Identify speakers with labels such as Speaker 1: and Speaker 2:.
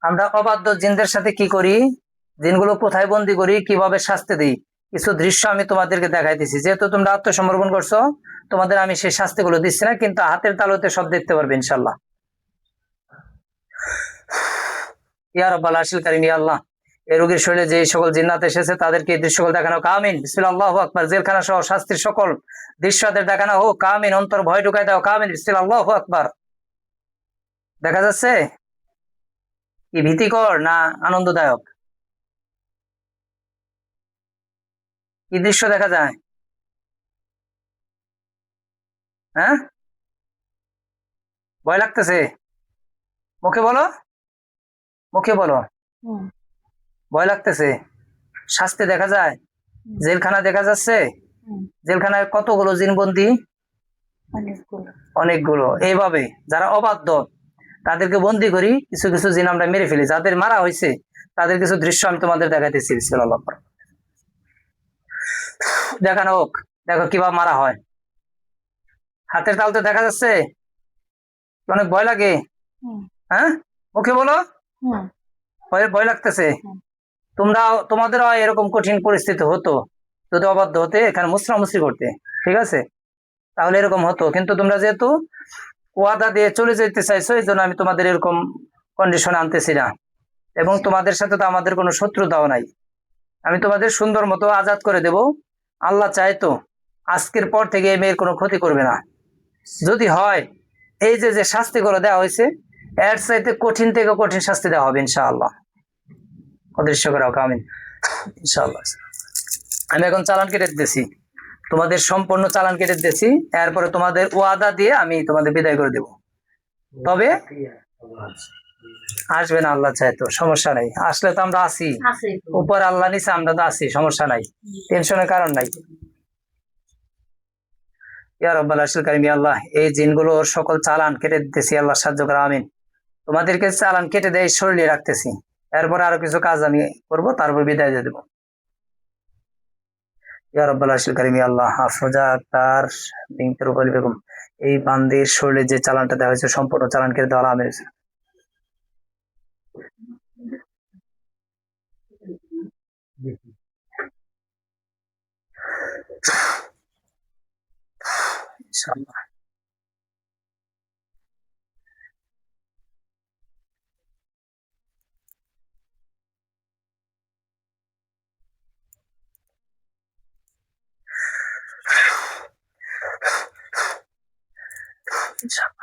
Speaker 1: আমরা অবাধ্য জিনদের সাথে কি করি, জিনগুলো কোথায় বন্দি করি, কিভাবে শাস্তি দিই, কিছু দৃশ্য আমি তোমাদেরকে দেখাইতেছি। যেহেতু তোমরা আত্মসমর্পণ করছো, তোমাদের আমি সেই শাস্তিগুলো দিচ্ছি না, কিন্তু হাতের তালুতে সব দেখতে পারবে ইনশাল্লাহ। ইয়া রাব্বাল আরশিল কারীম, ইয়া আল্লাহ, এই রোগীর শরীরে যে সকল জিন্নাত এসেছে তাদেরকে এই দৃশ্যগুলো দেখানো হোক, আমিন। বিসমিল্লাহ, আল্লাহু আকবার। জেলখানা সহ শাস্তির সকল দৃশ্যদের দেখানো হোক, আমিন। অন্তর ভয় ঢুকাই দাও, আমিন। বিসমিল্লাহ, আল্লাহু আকবার। দেখা যাচ্ছে কি ভীতিকর না আনন্দদায়ক? কি দৃশ্য দেখা যায়? হ্যাঁ, ভয় লাগতেছে? মুখে বলো, মুখে বলো।
Speaker 2: হুম,
Speaker 1: ভয় লাগতেছে? শাস্তি দেখা যায়?
Speaker 2: হুম,
Speaker 1: জেলখানা দেখা যাচ্ছে?
Speaker 2: হুম,
Speaker 1: জেলখানায় কতগুলো জিনবন্দি?
Speaker 2: অনেকগুলো।
Speaker 1: অনেকগুলো। এইভাবে যারা অবাধ্য তাদেরকে বন্দি করি, কিছু কিছু জিন আমরা মেরে ফেলি। যাদের মারা হয়েছে তাদের কিছু দৃশ্য আমি তোমাদের দেখাইতেছি। বিসমিল্লাহ, দেখানো হোক। দেখো কিভাবে মারা হয়। হাতের তালুতে দেখা যাচ্ছে? অনেক ভয় লাগে?
Speaker 2: হুম,
Speaker 1: হ্যাঁ, মুখে বলো।
Speaker 2: হুম,
Speaker 1: ভয় ভয় লাগতেছে?
Speaker 2: হুম,
Speaker 1: তোমাদেরও এরকম কঠিন পরিস্থিতি হতো যদি অবাধ্য হতে, এখানে মুসরামুসরি করতে, ঠিক আছে, তাহলে এরকম হতো। কিন্তু তোমরা যেহেতু ওয়াদা দিয়ে চলে যেতে চাইছো, এই জন্য আমি তোমাদের এরকম কন্ডিশনে আনতেছি না। এবং তোমাদের সাথে তো আমাদের কোনো শত্রুতাও নাই। আমি তোমাদের সুন্দর মতো আজাদ করে দেব। আল্লাহ চাইতো আজকের পর থেকে এই মেয়ের কোনো ক্ষতি করবে না। যদি হয়, এই যে যে শাস্তিগুলো দেওয়া হয়েছে এর চাইতে কঠিন থেকে কঠিন শাস্তি দেওয়া হবে ইনশাআল্লাহ। অদৃশ্য করে হোক, আমিন। ইনশাআল্লাহ। আমি এখন চালান কেটে দিতেছি, তোমাদের সম্পূর্ণ চালান কেটে দিতেছি। এরপরে তোমাদের ওয়াদা দিয়ে আমি তোমাদের বিদায় করে দেব। তবে আসবে না, আল্লাহ চাই তো সমস্যা নাই। আসলে তো আমরা আছি, উপর আল্লাহ নিচে আমরা তো আছি, সমস্যা নাই, টেনশনের কারণ নাই। ইয়া রাব্বাল আরশিল কারীম, ইয়া আল্লাহ, এই জিনগুলোর সকল চালান কেটে দিতেছি, আল্লাহ সাহায্য করো, আমিন। তোমাদেরকে চালান কেটে দেয় শরীরে রাখতেছি। এরপরে আরো কিছু কাজ আমি করব, তারপর বিদায় দিয়ে দেবো। ইয়া রাব্বাল আরশিল কারীম, ইয়া আল্লাহ, আফরোজা আক্তার বিনতে রূপালী বেগম, এই বান্দির শরীরে যে চালানটা দেওয়া হয়েছে সম্পূর্ণ চালান কেটে দেওয়া, আমিন। ইনশাআল্লাহ। ইনশাআল্লাহ।